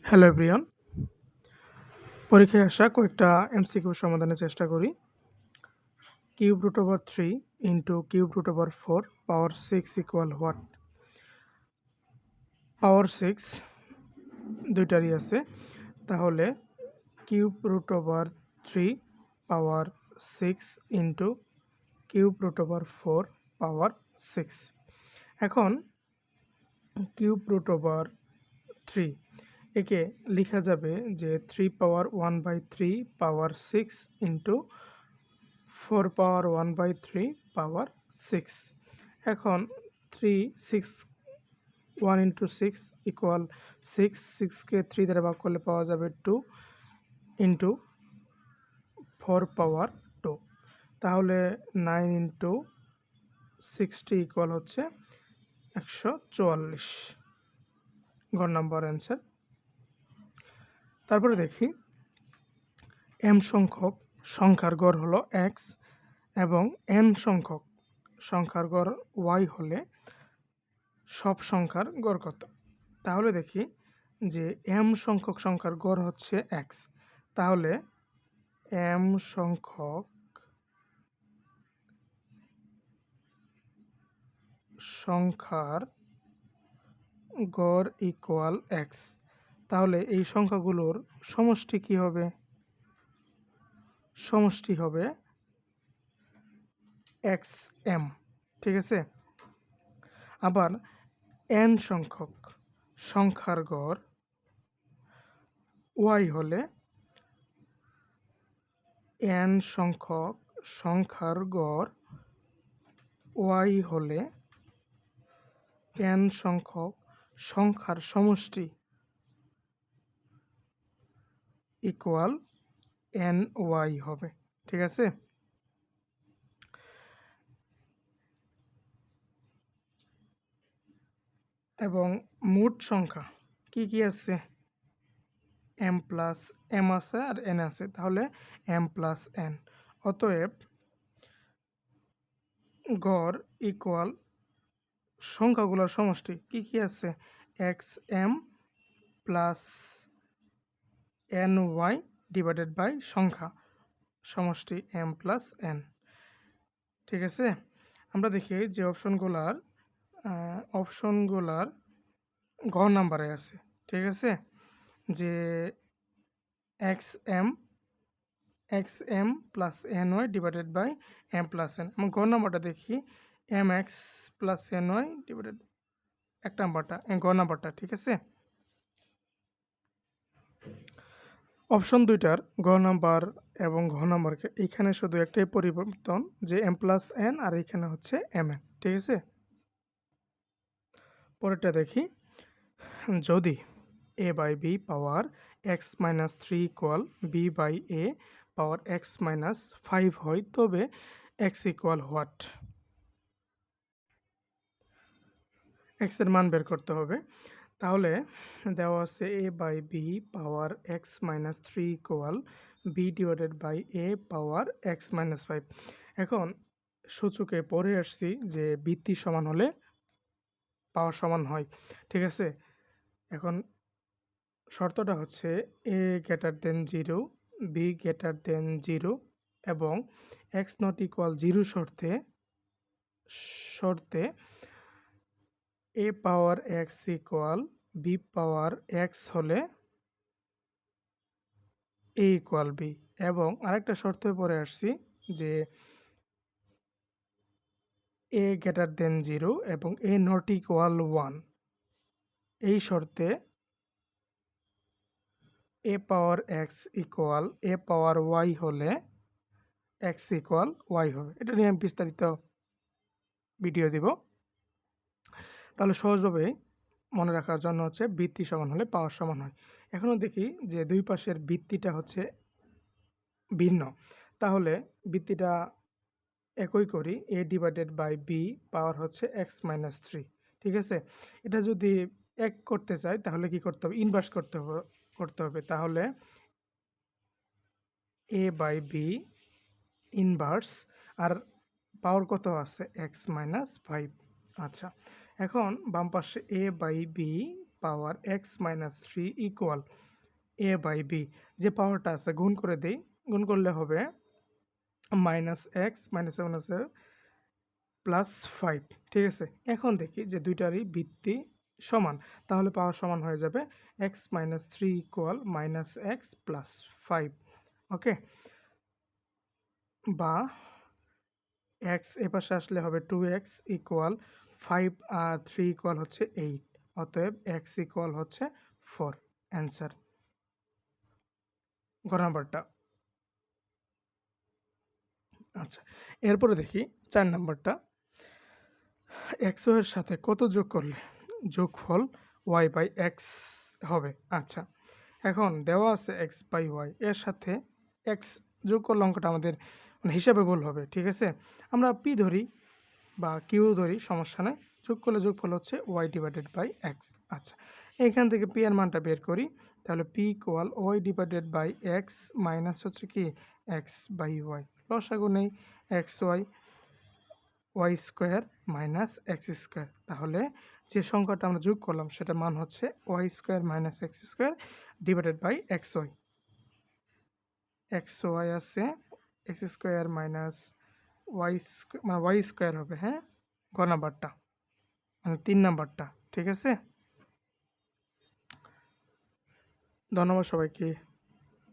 Hello everyone, পরীক্ষায় আসা কয়েকটা এমসিকিউ সমাধানের চেষ্টা করি। Cube root over 3 into cube root over 4 power 6 equal what? Power 6 দুইটারই আছে, তাহলে cube root over 3 power 6 into cube root over 4 power 6। এখন কিউব রুট ওভার 3 একে লেখা যাবে যে 3 পাওয়ার 1/3 পাওয়ার 6 ইন্টু 4 পাওয়ার 1/3 পাওয়ার 6। এখন 6 1 ইন্টু 6 ইকুয়াল 6কে 3 দ্বারা ভাগ করলে পাওয়া যাবে 2 ইন্টু 4 পাওয়ার 2, তাহলে 9 ইন্টু 60 ইকুয়াল হচ্ছে 144 ঘর নাম্বার অ্যান্সার। তারপরে দেখি m সংখ্যক সংখ্যার গড় হলো x এবং n সংখ্যক সংখ্যার গড় y হলে সব সংখ্যার গড় কত? তাহলে দেখি যে m সংখ্যক সংখ্যার গড় হচ্ছে x, তাহলে m সংখ্যক সংখ্যার গড় ইকুয়াল x, তাহলে এই সংখ্যাগুলোর সমষ্টি কি হবে? সমষ্টি হবে xm, ঠিক আছে। আবার n সংখ্যক সংখ্যার গড় y হলে n সংখ্যক সংখ্যার গড় y হলে n সংখ্যক সংখ্যার সমষ্টি ইকুয়াল ny হবে, ঠিক আছে। এবং মোট সংখ্যা কি কি আছে? m প্লাস m আছে আর n আছে, তাহলে m প্লাস n। অতএব গড় ইকুয়াল সংখ্যাগুলোর সমষ্টি কি কি আছে? xm plus ny divided by সংখ্যা সমষ্টি m প্লাস n, ঠিক আছে। আমরা দেখি যে অপশনগুলার ঘ নাম্বারে আছে, ঠিক আছে, যে xm plus ny divided by m plus n। এবং ঘ নাম্বারটা দেখি mx প্লাস ny ডিভাইডেড এক নাম্বারটা, ঘ নাম্বারটা, ঠিক আছে। অপশন দুইটার ঘ নাম্বার এবং ঘ নাম্বারকে এইখানে শুধু একটাই পরিবর্তন, যে m প্লাস n আর এইখানে হচ্ছে mn, ঠিক আছে। পরেরটা দেখি, যদি a by b power x minus 3 equal b by a power x minus 5 হয়, তবে x ইকুয়াল হোয়াট? x এর মান বের করতে হবে। তাহলে দেওয়া আছে a by b power x minus 3 equal b divided by a power x minus 5। এখন সূচকে পড়ে আসছি যে ভিত্তি সমান হলে পাওয়ার সমান হয়, ঠিক আছে। এখন শর্তটা হচ্ছে a greater than 0, b greater than 0 এবং x নট ইকুয়াল 0 শর্তে a power x equal b power x হলে a ইকুয়াল b। এবং আরেকটা শর্তে পরে আসছি যে a গ্রেটার দেন 0 এবং a নট ইকুয়াল 1, এই শর্তে a power x equal a power y হলে x ইকুয়াল y হবে। এটা নিয়ে আমি বিস্তারিত ভিডিও দিব। তাহলে সহজভাবে মনে রাখার জন্য হচ্ছে ভিত্তি সমান হলে পাওয়ার সমান হয়। এখনও দেখি যে দুই পাশের ভিত্তিটা হচ্ছে ভিন্ন, তাহলে ভিত্তিটা একই করি, a ডিভাইডেড বাই b পাওয়ার হচ্ছে x মাইনাস 3, ঠিক আছে। এটা যদি এক করতে চাই তাহলে কি করতে হবে? ইনভার্স করতে হবে। তাহলে a বাই b ইনভার্স, আর পাওয়ার কত আছে? x minus 5। আচ্ছা, এখন বাম পাশে a by b power X minus three equal A by B. যে পাওয়ারটা আছে গুণ করে দিই, গুণ করলে হবে মাইনাস এক্স মাইনাস সেভেন আছে প্লাস ফাইভ। ঠিক আছে, এখন দেখি যে দুইটারই ভিত্তি সমান, তাহলে পাওয়ার সমান হয়ে যাবে X minus three equal minus X plus five. Okay, বা এক্স এপাশে আসলে হবে টু এক্স ইকুয়াল ফাইভ আর থ্রি ইকুয়াল হচ্ছে এইট, অতএব এক্স ইকুয়াল হচ্ছে ফোর। অ্যান্সার ঘ নাম্বারটা। আচ্ছা, এরপরে দেখি 4 নাম্বারটা। এক্স এর সাথে কত যোগ করলে যোগফল ওয়াই বাই এক্স হবে? আচ্ছা, এখন দেওয়া আছে এক্স বাই ওয়াই, এর সাথে এক্স যোগ করলে অঙ্কটা আমাদের মানে হিসাবে ভুল হবে। ঠিক আছে, আমরা পি ধরি বা কিউ ধরি, সমস্যা নেই। যোগ করলে যোগফল হচ্ছে ওয়াই ডিভাইডেড বাই এক্স। আচ্ছা, এখান থেকে পি এর মানটা বের করি, তাহলে P equal Y divided by X minus হচ্ছে কি এক্স বাই ওয়াই। লসাগু নেই, X Y Y square minus X square. তাহলে যে সংখ্যাটা আমরা যোগ করলাম সেটার মান হচ্ছে Y square minus X square divided by X Y. X Y আছে এক্স স্কোয়ার মাইনাস ওয়াই মানে ওয়াই স্কোয়ার হবে। হ্যাঁ, গ নাম্বারটা মানে 3 নাম্বারটা। ঠিক আছে, ধন্যবাদ সবাইকে।